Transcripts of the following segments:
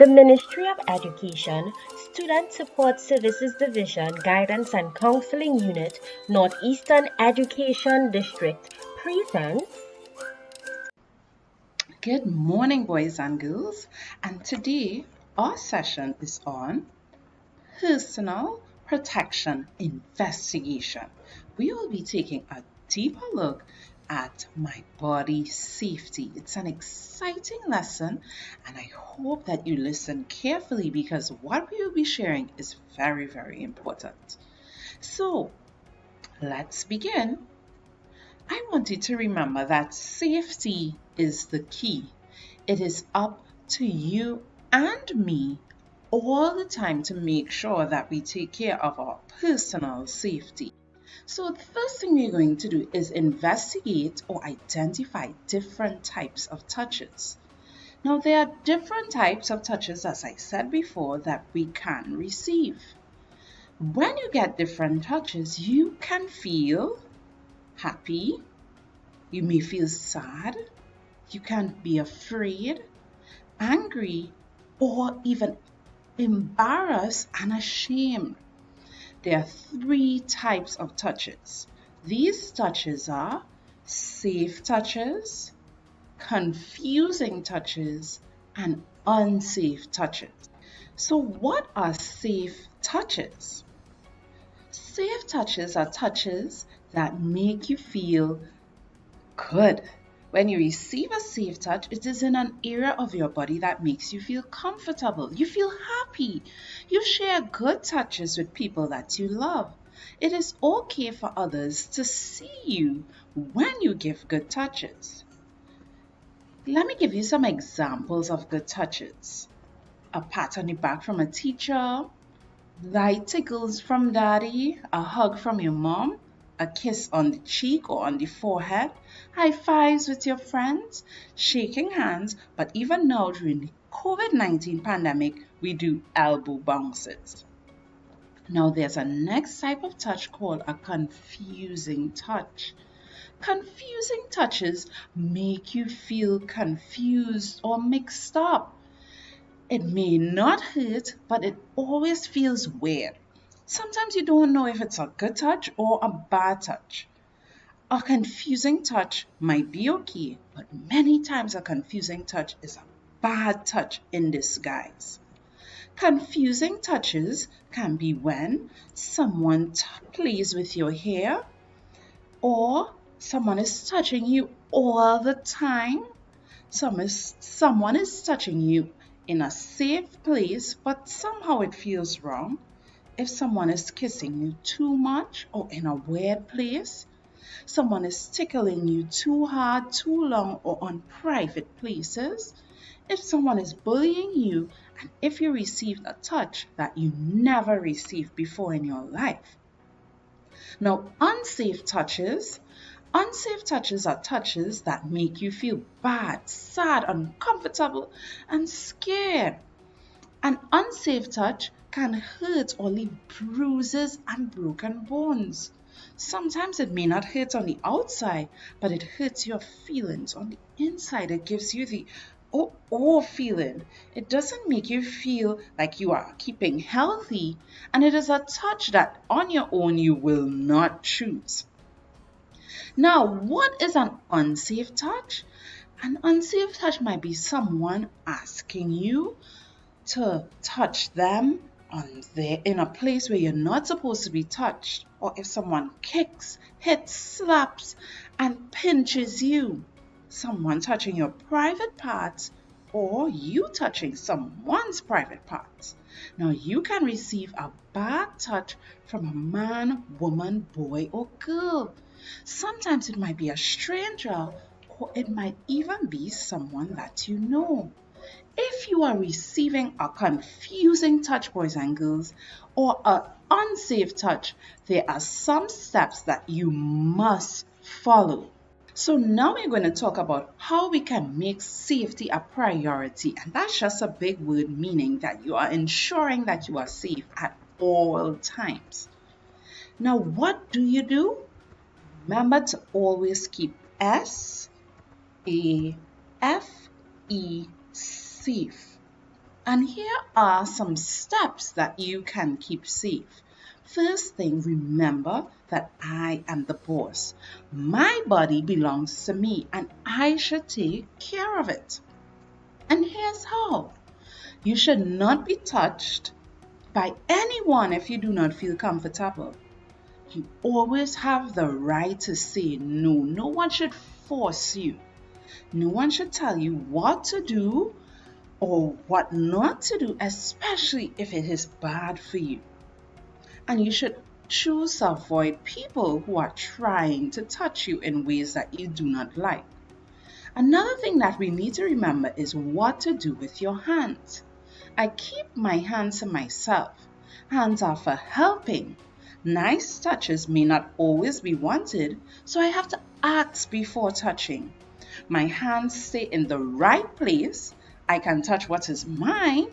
The Ministry of Education, Student Support Services Division, Guidance and Counseling Unit, Northeastern Education District presents. Good morning, boys and girls, and today our session is on personal protection investigation. We will be taking a deeper look at my body safety. It's an exciting lesson, and I hope that you listen carefully because what we will be sharing is very, very important. So, let's begin. I want you to remember that safety is the key. It is up to you and me all the time to make sure that we take care of our personal safety. So the first thing we're going to do is investigate or identify different types of touches. Now there are different types of touches, as I said before, that we can receive. When you get different touches, you can feel happy, you may feel sad, you can be afraid, angry, or even embarrassed and ashamed. There are three types of touches. These touches are safe touches, confusing touches, and unsafe touches. So what are safe touches? Safe touches are touches that make you feel good. When you receive a safe touch, it is in an area of your body that makes you feel comfortable. You feel happy. You share good touches with people that you love. It is okay for others to see you when you give good touches. Let me give you some examples of good touches. A pat on the back from a teacher, light tickles from daddy, a hug from your mom, a kiss on the cheek or on the forehead, high fives with your friends, shaking hands, but even now during the COVID-19 pandemic, we do elbow bounces. Now there's a next type of touch called a confusing touch. Confusing touches make you feel confused or mixed up. It may not hurt, but it always feels weird. Sometimes you don't know if it's a good touch or a bad touch. A confusing touch might be okay, but many times a confusing touch is a bad touch in disguise. Confusing touches can be when someone plays with your hair or someone is touching you all the time. Someone is touching you in a safe place, but somehow it feels wrong. If someone is kissing you too much or in a weird place, someone is tickling you too hard, too long, or on private places, if someone is bullying you, and if you received a touch that you never received before in your life. Now, unsafe touches are touches that make you feel bad, sad, uncomfortable, and scared. An unsafe touch can hurt or leave bruises and broken bones. Sometimes it may not hurt on the outside, but it hurts your feelings on the inside. It gives you the feeling. It doesn't make you feel like you are keeping healthy, and it is a touch that on your own you will not choose. Now, what is an unsafe touch? An unsafe touch might be someone asking you to touch them in a place where you're not supposed to be touched, or if someone kicks, hits, slaps, and pinches you, someone touching your private parts, or you touching someone's private parts. Now you can receive a bad touch from a man, woman, boy, or girl. Sometimes it might be a stranger, or it might even be someone that you know. If you are receiving a confusing touch, boys and girls, or an unsafe touch, there are some steps that you must follow. So now we're going to talk about how we can make safety a priority. And that's just a big word meaning that you are ensuring that you are safe at all times. Now, what do? Remember to always keep SAFE safe. And here are some steps that you can keep safe. First thing, remember that I am the boss. My body belongs to me and I should take care of it. And here's how. You should not be touched by anyone if you do not feel comfortable. You always have the right to say no. No one should force you. No one should tell you what to do or what not to do, especially if it is bad for you. And you should choose to avoid people who are trying to touch you in ways that you do not like. Another thing that we need to remember is what to do with your hands. I keep my hands to myself. Hands are for helping. Nice touches may not always be wanted, so I have to ask before touching. My hands stay in the right place. I can touch what is mine,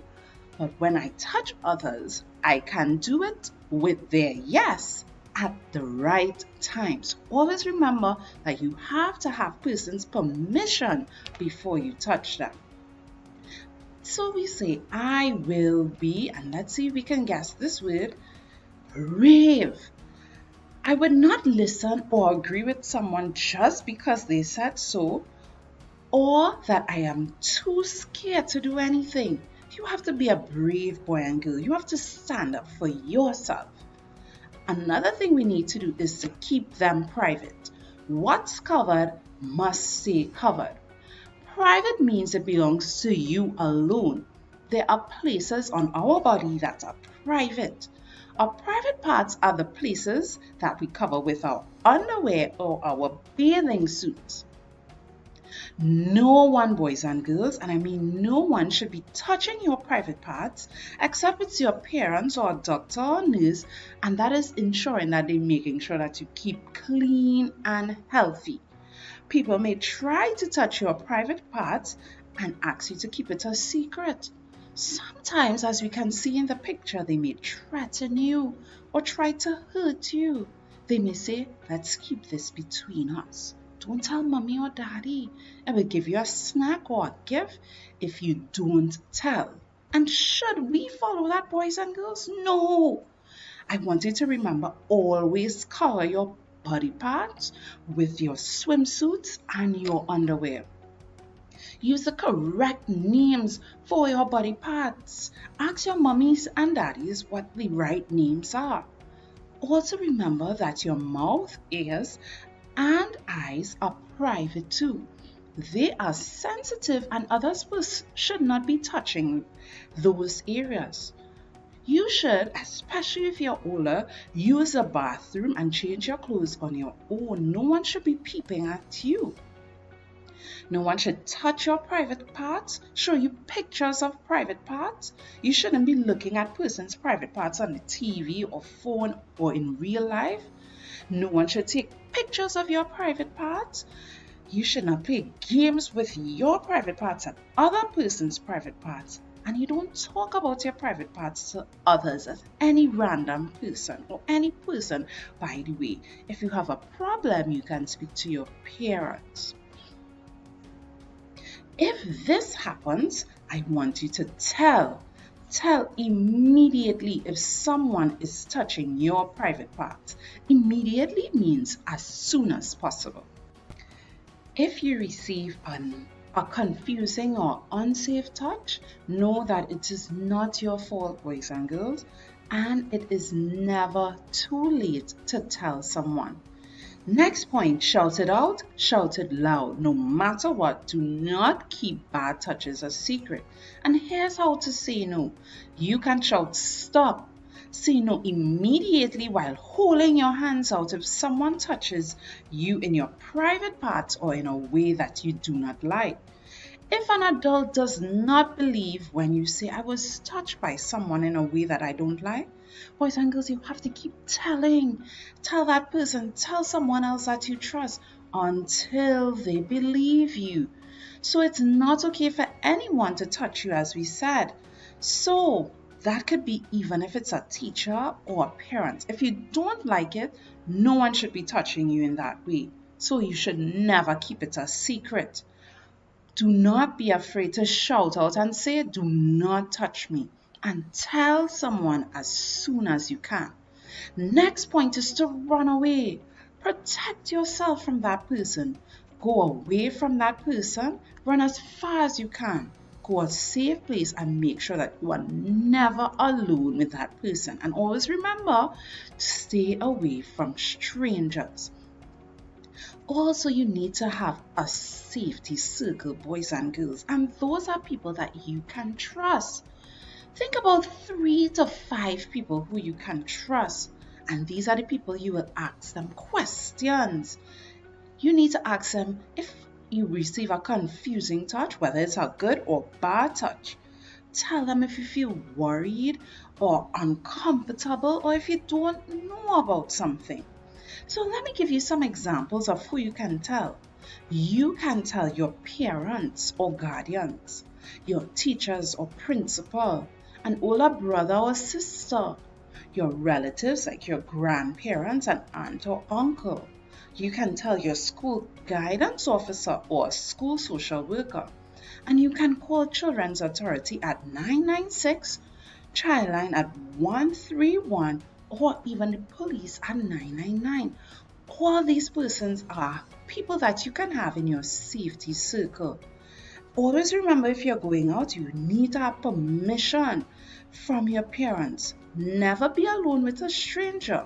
but when I touch others, I can do it with their yes at the right time. So always remember that you have to have person's permission before you touch them. So we say, I will be, and let's see if we can guess this word, brave. I would not listen or agree with someone just because they said so, or that I am too scared to do anything. You have to be a brave boy and girl. You have to stand up for yourself. Another thing we need to do is to keep them private. What's covered must stay covered. Private means it belongs to you alone. There are places on our body that are private. Our private parts are the places that we cover with our underwear or our bathing suits. No one, boys and girls, and I mean no one, should be touching your private parts except it's your parents or a doctor or nurse, and that is ensuring that they're making sure that you keep clean and healthy. People may try to touch your private parts and ask you to keep it a secret. Sometimes, as we can see in the picture, they may threaten you or try to hurt you. They may say, let's keep this between us. Don't tell mommy or daddy. I will give you a snack or a gift if you don't tell. And should we follow that, boys and girls? No. I want you to remember, always cover your body parts with your swimsuits and your underwear. Use the correct names for your body parts. Ask your mummies and daddies what the right names are. Also remember that your mouth, ears, and eyes are private too. They are sensitive and others should not be touching those areas. You should, especially if you're older, use a bathroom and change your clothes on your own. No one should be peeping at you. No one should touch your private parts, show you pictures of private parts. You shouldn't be looking at person's private parts on the TV or phone or in real life. No one should take pictures of your private parts. You should not play games with your private parts and other person's private parts. And you don't talk about your private parts to others as any random person or any person. By the way, if you have a problem, you can speak to your parents. If this happens, I want you to tell. Tell immediately if someone is touching your private parts. Immediately means as soon as possible. If you receive a confusing or unsafe touch, know that it is not your fault, boys and girls, and it is never too late to tell someone. Next point, shout it out, shout it loud. No matter what, do not keep bad touches a secret. And here's how to say no. You can shout stop. Say no immediately while holding your hands out if someone touches you in your private parts or in a way that you do not like. If an adult does not believe when you say, I was touched by someone in a way that I don't like, boys and girls, you have to keep telling. Tell that person, tell someone else that you trust until they believe you. So it's not okay for anyone to touch you, as we said. So that could be even if it's a teacher or a parent. If you don't like it, no one should be touching you in that way. So you should never keep it a secret. Do not be afraid to shout out and say, "Do not touch me," and tell someone as soon as you can. Next point is to run away. Protect yourself from that person. Go away from that person. Run as far as you can. Go a safe place and make sure that you are never alone with that person. And always remember to stay away from strangers. Also, you need to have a safety circle, boys and girls, and those are people that you can trust. Think about 3 to 5 people who you can trust, and these are the people you will ask them questions. You need to ask them if you receive a confusing touch, whether it's a good or bad touch. Tell them if you feel worried or uncomfortable, or if you don't know about something. So let me give you some examples of who you can tell. You can tell your parents or guardians, your teachers or principal, an older brother or sister, your relatives like your grandparents and aunt or uncle. You can tell your school guidance officer or school social worker. And you can call Children's Authority at 996, Childline at 131, or even the police at 999. All these persons are people that you can have in your safety circle. Always remember, if you're going out, you need to have permission from your parents. Never be alone with a stranger.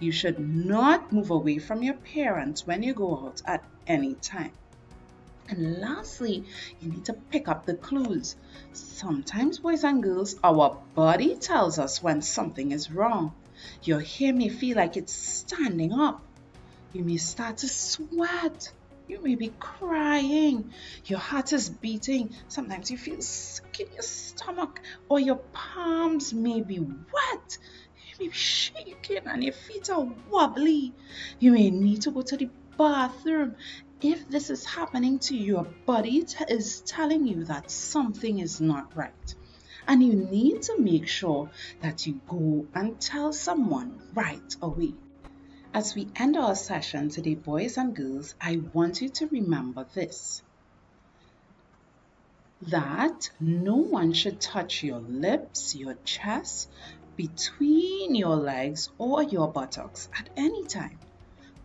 You should not move away from your parents when you go out at any time. And lastly, you need to pick up the clues. Sometimes, boys and girls, our body tells us when something is wrong. Your hair may feel like it's standing up. You may start to sweat. You may be crying. Your heart is beating. Sometimes you feel sick in your stomach, or your palms may be wet. You may be shaking and your feet are wobbly. You may need to go to the bathroom. If this is happening to you, your body is telling you that something is not right. And you need to make sure that you go and tell someone right away. As we end our session today, boys and girls, I want you to remember this: that no one should touch your lips, your chest, between your legs, or your buttocks at any time.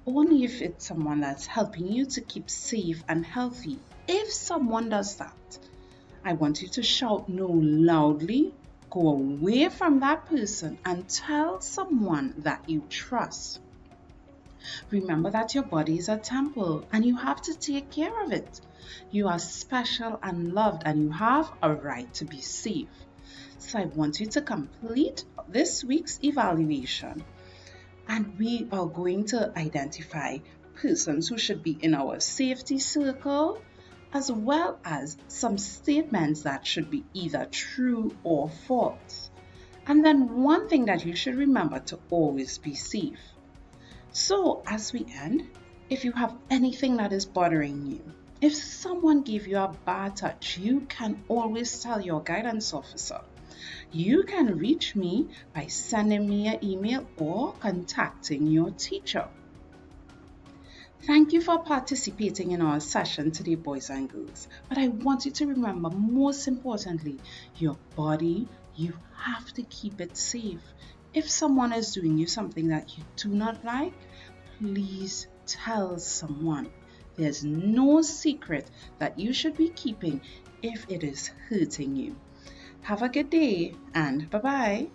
Only if it's someone that's helping you to keep safe and healthy. If someone does that, I want you to shout no loudly, go away from that person, and tell someone that you trust. Remember that your body is a temple and you have to take care of it. You are special and loved, and you have a right to be safe. So I want you to complete this week's evaluation, and we are going to identify persons who should be in our safety circle, as well as some statements that should be either true or false. And then one thing that you should remember: to always be safe. So as we end, if you have anything that is bothering you, if someone gave you a bad touch, you can always tell your guidance officer. You can reach me by sending me an email or contacting your teacher. Thank you for participating in our session today, boys and girls. But I want you to remember, most importantly, your body, you have to keep it safe. If someone is doing you something that you do not like, please tell someone. There's no secret that you should be keeping if it is hurting you. Have a good day, and bye-bye.